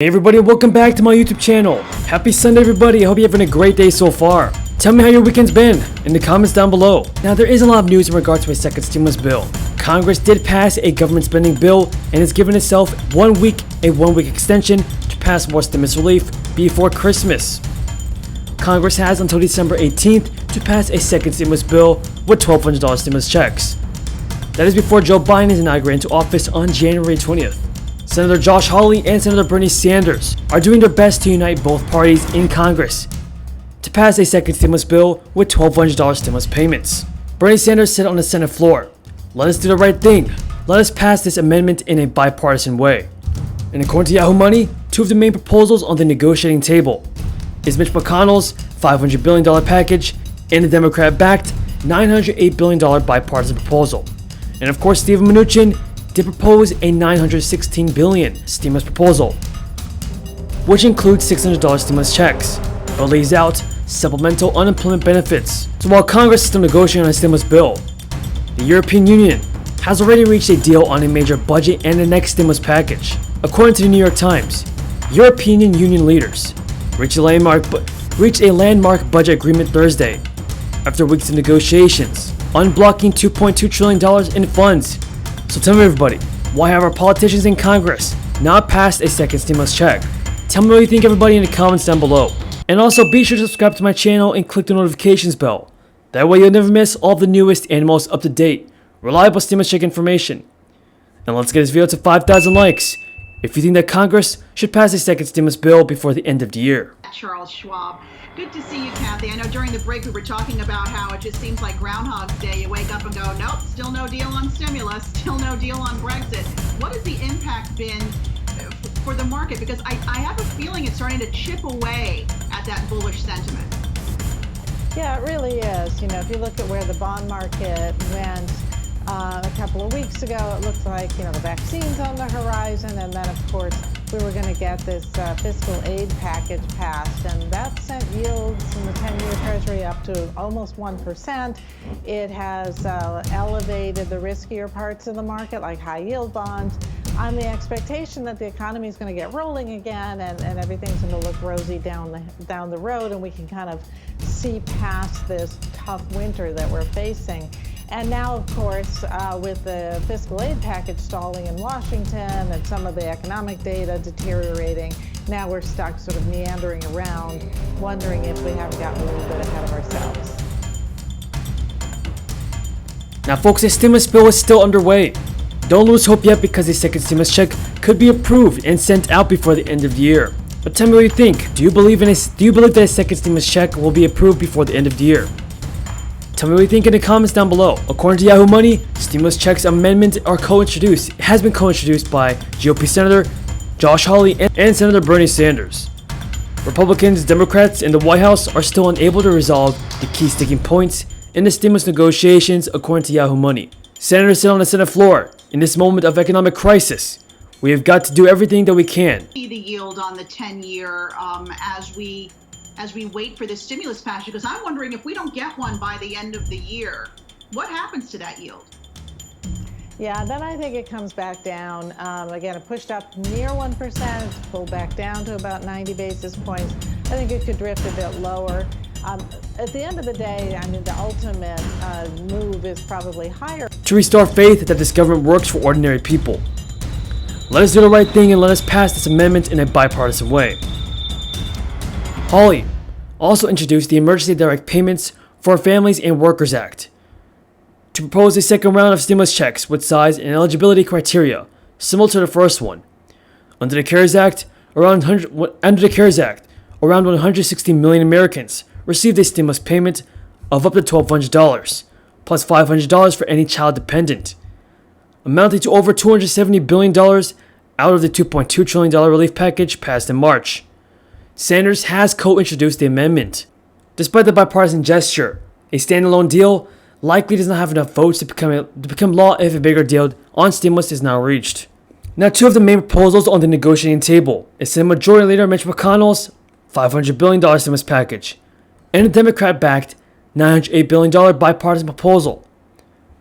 Hey everybody, welcome back to my YouTube channel. Happy Sunday everybody, I hope you're having a great day so far. Tell me how your weekend's been in the comments down below. Now there is a lot of news in regards to a second stimulus bill. Congress did pass a government spending bill and has given itself a one-week extension to pass more stimulus relief before Christmas. Congress has until December 18th to pass a second stimulus bill with $1,200 stimulus checks. That is before Joe Biden is inaugurated into office on January 20th. Senator Josh Hawley and Senator Bernie Sanders are doing their best to unite both parties in Congress to pass a second stimulus bill with $1,200 stimulus payments. Bernie Sanders said on the Senate floor, "Let us do the right thing. Let us pass this amendment in a bipartisan way." And according to Yahoo Money, two of the main proposals on the negotiating table is Mitch McConnell's $500 billion package and the Democrat-backed $908 billion bipartisan proposal. And of course, Steven Mnuchin did propose a $916 billion stimulus proposal, which includes $600 stimulus checks, but lays out supplemental unemployment benefits. So while Congress is still negotiating on a stimulus bill, the European Union has already reached a deal on a major budget and the next stimulus package. According to the New York Times, European Union leaders reached a landmark budget agreement Thursday after weeks of negotiations, unblocking $2.2 trillion in funds. So tell me everybody, why have our politicians in Congress not passed a second stimulus check? Tell me what you think everybody in the comments down below. And also be sure to subscribe to my channel and click the notifications bell. That way you'll never miss all the newest and most up-to-date, reliable stimulus check information. And let's get this video to 5,000 likes if you think that Congress should pass a second stimulus bill before the end of the year. Charles Schwab. Good to see you, Kathy. I know during the break we were talking about how it just seems like Groundhog's Day. You wake up and go, nope, still no deal on stimulus, still no deal on Brexit. What has the impact been for the market? Because I have a feeling it's starting to chip away at that bullish sentiment. Yeah, it really is. You know, if you look at where the bond market went a couple of weeks ago, it looked like, the vaccine's on the horizon, and then of course we were going to get this fiscal aid package passed, and that sent yields in the 10-year Treasury up to almost 1%. It has elevated the riskier parts of the market, like high-yield bonds, on the expectation that the economy is going to get rolling again, and everything's going to look rosy down the road, and we can kind of see past this tough winter that we're facing. And now, of course, with the fiscal aid package stalling in Washington and some of the economic data deteriorating, now we're stuck sort of meandering around, wondering if we haven't gotten a little bit ahead of ourselves. Now folks, a stimulus bill is still underway. Don't lose hope yet because a second stimulus check could be approved and sent out before the end of the year. But tell me what you think. Do you believe that a second stimulus check will be approved before the end of the year? Tell me what you think in the comments down below. According to Yahoo Money, stimulus checks amendment has been co-introduced by GOP Senator Josh Hawley and Senator Bernie Sanders. Republicans, Democrats, and the White House are still unable to resolve the key sticking points in the stimulus negotiations, according to Yahoo Money. Senators said on the Senate floor, "In this moment of economic crisis, we have got to do everything that we can." See the yield on the 10-year as we wait for this stimulus package, because I'm wondering if we don't get one by the end of the year, what happens to that yield? Yeah, then I think it comes back down. Again, it pushed up near 1%, it's pulled back down to about 90 basis points. I think it could drift a bit lower. At the end of the day, I mean, the ultimate move is probably higher. To restore faith that this government works for ordinary people, let us do the right thing and let us pass this amendment in a bipartisan way. Hawley also introduced the Emergency Direct Payments for Families and Workers Act to propose a second round of stimulus checks with size and eligibility criteria similar to the first one. Under the CARES Act, around 160 million Americans received a stimulus payment of up to $1,200, plus $500 for any child dependent, amounting to over $270 billion out of the $2.2 trillion relief package passed in March. Sanders has co-introduced the amendment. Despite the bipartisan gesture, a standalone deal likely does not have enough votes to become law if a bigger deal on stimulus is now reached. Now, two of the main proposals on the negotiating table is Senate Majority Leader Mitch McConnell's $500 billion stimulus package and the Democrat-backed $908 billion bipartisan proposal,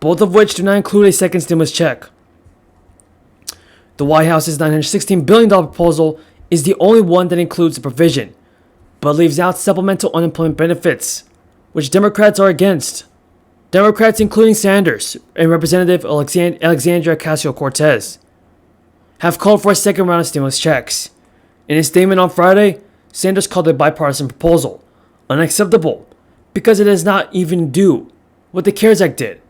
both of which do not include a second stimulus check. The White House's $916 billion proposal is the only one that includes the provision, but leaves out supplemental unemployment benefits, which Democrats are against. Democrats, including Sanders and Representative Alexandria Ocasio-Cortez, have called for a second round of stimulus checks. In a statement on Friday, Sanders called the bipartisan proposal unacceptable because it does not even do what the CARES Act did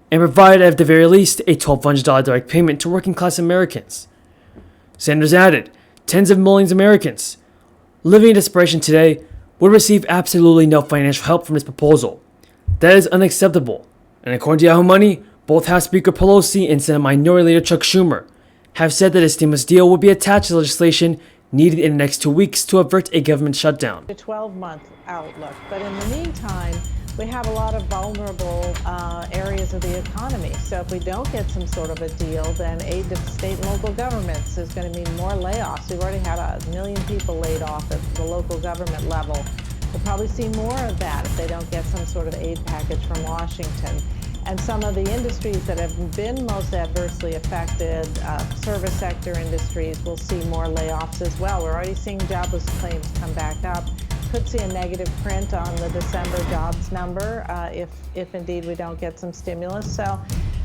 and provide at the very least a $1,200 direct payment to working class Americans. Sanders added, tens of millions of Americans living in desperation today would receive absolutely no financial help from this proposal. That is unacceptable. And according to Yahoo Money, both House Speaker Pelosi and Senate Minority Leader Chuck Schumer have said that a stimulus deal will be attached to legislation needed in the next 2 weeks to avert a government shutdown. A 12-month outlook, but in the meantime, we have a lot of vulnerable areas of the economy. So if we don't get some sort of a deal, then aid to state and local governments is going to mean more layoffs. We've already had 1 million people laid off at the local government level. We'll probably see more of that if they don't get some sort of aid package from Washington. And some of the industries that have been most adversely affected, service sector industries, will see more layoffs as well. We're already seeing jobless claims come back up. Could see a negative print on the December jobs number if indeed we don't get some stimulus. So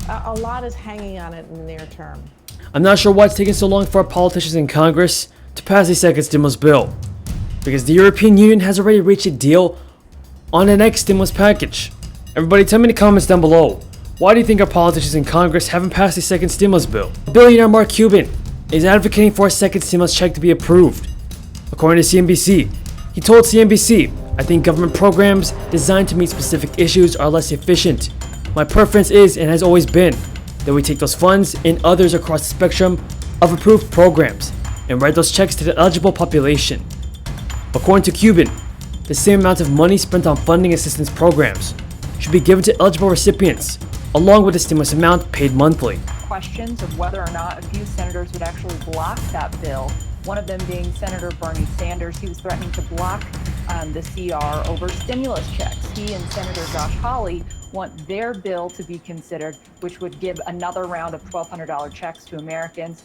a lot is hanging on it in the near term. I'm not sure why it's taking so long for our politicians in Congress to pass a second stimulus bill, because the European Union has already reached a deal on the next stimulus package. Everybody tell me in the comments down below, why do you think our politicians in Congress haven't passed a second stimulus bill? Billionaire Mark Cuban is advocating for a second stimulus check to be approved. According to CNBC, he told CNBC, I think government programs designed to meet specific issues are less efficient. My preference is, and has always been, that we take those funds and others across the spectrum of approved programs and write those checks to the eligible population. According to Cuban, the same amount of money spent on funding assistance programs should be given to eligible recipients, along with the stimulus amount paid monthly. Questions of whether or not a few senators would actually block that bill. One of them being Senator Bernie Sanders. He was threatening to block the CR over stimulus checks. He and Senator Josh Hawley want their bill to be considered, which would give another round of $1,200 checks to Americans.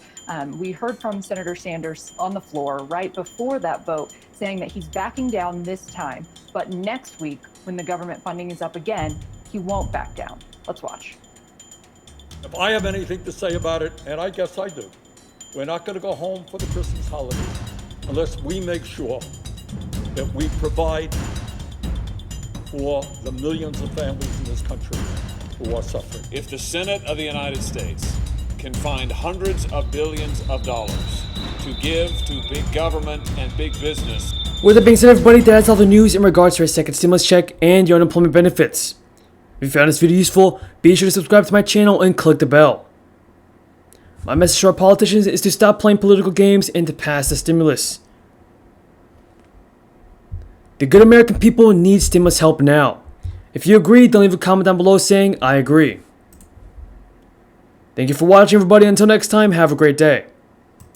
We heard from Senator Sanders on the floor right before that vote saying that he's backing down this time, but next week, when the government funding is up again, he won't back down. Let's watch. If I have anything to say about it, and I guess I do, we're not going to go home for the Christmas holidays unless we make sure that we provide for the millions of families in this country who are suffering. If the Senate of the United States can find hundreds of billions of dollars to give to big government and big business. With that being said, everybody, that's all the news in regards to a second stimulus check and your unemployment benefits. If you found this video useful, be sure to subscribe to my channel and click the bell. My message to our politicians is to stop playing political games and to pass the stimulus. The good American people need stimulus help now. If you agree, then leave a comment down below saying, I agree. Thank you for watching, everybody. Until next time, have a great day.